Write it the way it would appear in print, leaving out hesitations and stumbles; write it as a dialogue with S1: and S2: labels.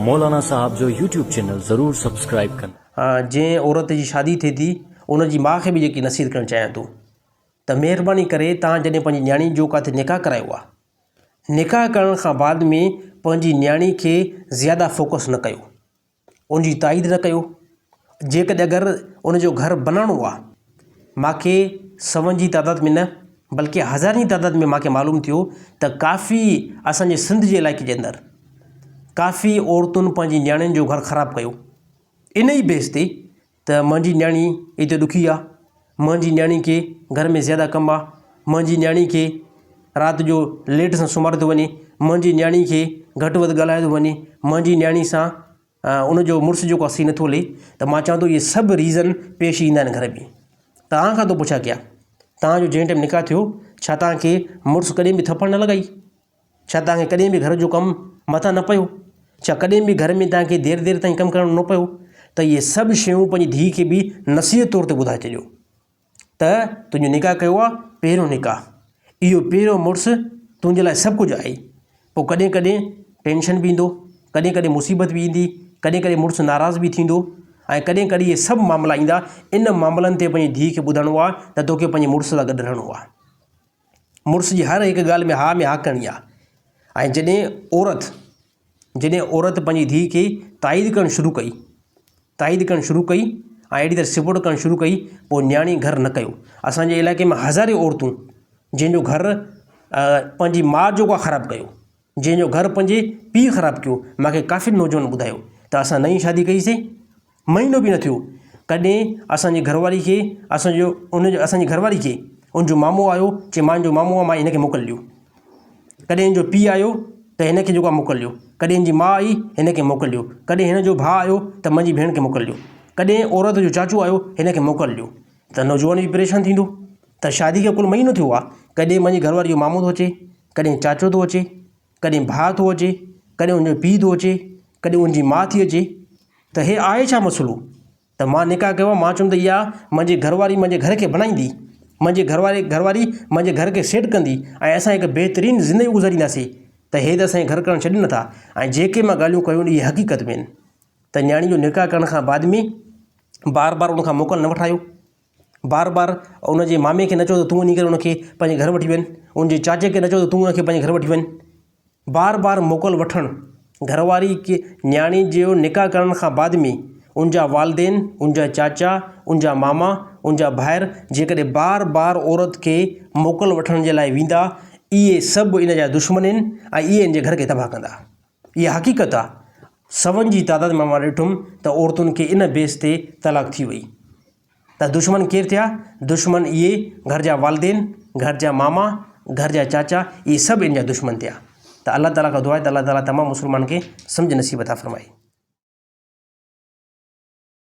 S1: मौलाना साहब जो YouTube channel ज़रूर subscribe कनि।
S2: जंहिं औरत जी शादी थिए थी उन जी माउ खे बि जेकी नसीहत करणु चाहियां थो त महिरबानी करे तव्हां जॾहिं पंहिंजी न्याणी जो किथे निकाह करायो आहे, निकाह करण खां बाद में पंहिंजी न्याणी खे ज़्यादा फोकस न कयो, उनजी ताईद न कयो। जेकॾहिं अगरि उनजो घर बनाइणो आहे, मूंखे 100 जी तादाद में न बल्कि 1000 जी तादाद में मूंखे मालूम थियो त काफ़ी असांजे सिंध जे इलाइक़े जे अंदरि काफ़ी औरतुनि पंहिंजी न्याणियुनि जो घर ख़राबु कयो इन ई बेस ते त मुंहिंजी न्याणी हिते ॾुखी आहे, मुंहिंजी न्याणी खे घर में ज़्यादा कमु आहे, मुंहिंजी न्याणी खे राति जो लेट सां सुम्हारियो थो वञे, मुंहिंजी न्याणी खे घटि वधि ॻाल्हायो थो वञे, मुंहिंजी न्याणी सां उनजो मुड़ुसु जेको आहे सही नथो हले। त मां चवां थो इहे सभु रीज़न पेश ईंदा आहिनि घर में। तव्हां खां थो पुछां कया तव्हांजो जंहिं टाइम निकाह थियो छा तव्हांखे मुड़ुसु कॾहिं बि थप्पड़ न लॻाई? छा तव्हांखे कॾहिं बि घर जो कमु मथां न पियो? छा कॾहिं बि घर में तव्हांखे देरि ताईं कमु करणो न पियो? त इहे सभु शयूं पंहिंजी धीउ खे बि नसीहत तौर ते ॿुधाए छॾियो त तुंहिंजो निकाह कयो आहे, पहिरियों निकाह, इहो पहिरियों मुड़ुसु तुंहिंजे लाइ सभु कुझु आहे। पोइ कॾहिं कॾहिं टेंशन बि ईंदो, कॾहिं कॾहिं मुसीबत बि ईंदी, कॾहिं कॾहिं मुड़ुसु नाराज़ बि थींदो ऐं कॾहिं कॾहिं इहे सभु मामला ईंदा। इन मामलनि ते पंहिंजी धीउ खे ॿुधाइणो आहे त तोखे पंहिंजे मुड़ुसु सां गॾु रहणो आहे, मुड़ुसु जी हर हिकु ॻाल्हि में हा करणी आहे। ऐं जॾहिं औरत पंहिंजी धीउ खे ताईद करणु शुरू कई ऐं अहिड़ी तरह सपोर्ट करणु शुरू कई, पोइ न्याणी घर न कयो। असांजे इलाइक़े में हज़ारे औरतूं जंहिंजो घर पंहिंजी माउ जो का ख़राबु कयो, जंहिंजो घर पंहिंजे पीउ ख़राबु कयो। मूंखे काफ़ी नौजवान ॿुधायो त असां नई शादी कईसीं, महीनो बि न थियो, कॾहिं असांजी घरवारी खे असांजी घरवारी खे उनजो मामो आयो, चए मुंहिंजो मामो आहे, मां हिनखे मोकिलियो। कॾहिं हिनजो पीउ आयो त हिनखे जेको आहे मोकिलियो, कॾहिं हिनजी माउ आई हिनखे मोकिलियो, कॾहिं हिनजो भाउ आयो त मुंहिंजी भेण खे मोकिलियो, कॾहिं औरत जो चाचू आयो हिनखे मोकिलियो। त नौजवान बि परेशान थींदो। त शादी खे कुल महीनो थियो आहे, कॾहिं मुंहिंजी घरवारी जो मामो थो अचे, कॾहिं चाचो थो अचे, कॾहिं भाउ थो अचे, कॾहिं उनजो पीउ थो अचे, कॾहिं उनजी माउ थी अचे। त हे आहे छा मसइलो? त मां निकाह कयो आहे, मां चयुमि त इहा मुंहिंजी घरवारी मुंहिंजे घर खे बनाईंदी, मुंहिंजी घरवारी मुंहिंजे घर खे सेट कंदी ऐं असां हिकु बहितरीनु ज़िंदगी गुज़ारींदासीं। त हे त असांजे घर करणु छॾनि नथा। ऐं जेके मां ॻाल्हियूं कयूं इहे हक़ीक़त में आहिनि। त न्याणी जो निकाह करण खां बाद में बार बार उनखां मोकल न वठायो, बार बार उनजे मामे खे न चओ त तूं वञी करे उनखे पंहिंजे घर वठी वञु, उनजे चाचे खे न चओ त तूं उनखे पंहिंजे घर वठी वञु। बार बार मोकल वठणु, घरवारी खे न्याणी जो निकाह करण खां बाद में उनजा वालदेन, उनजा चाचा, उनजा मामा, उनजा भाइर जेकॾहिं बार बार औरत खे मोकल वठण जे लाइ वेंदा, इहे सभु इन जा दुश्मन आहिनि ऐं इहे इन जे घर खे तबाह कंदा। इहा हक़ीक़त आहे। 100 जी तादाद में मां ॾिठुमि त औरतुनि खे इन बेस ते तलाक थी वई। त दुश्मन केरु थिया? दुश्मन इहे घर जा वालदेन, घर जा मामा, घर जा चाचा, इहे सभु इन जा दुश्मन थिया। त अल्लाह ताला खां दुआ आहे त अल्लाह ताला तमामु मुस्लमान खे सम्झ नसीब अता फ़रमाए।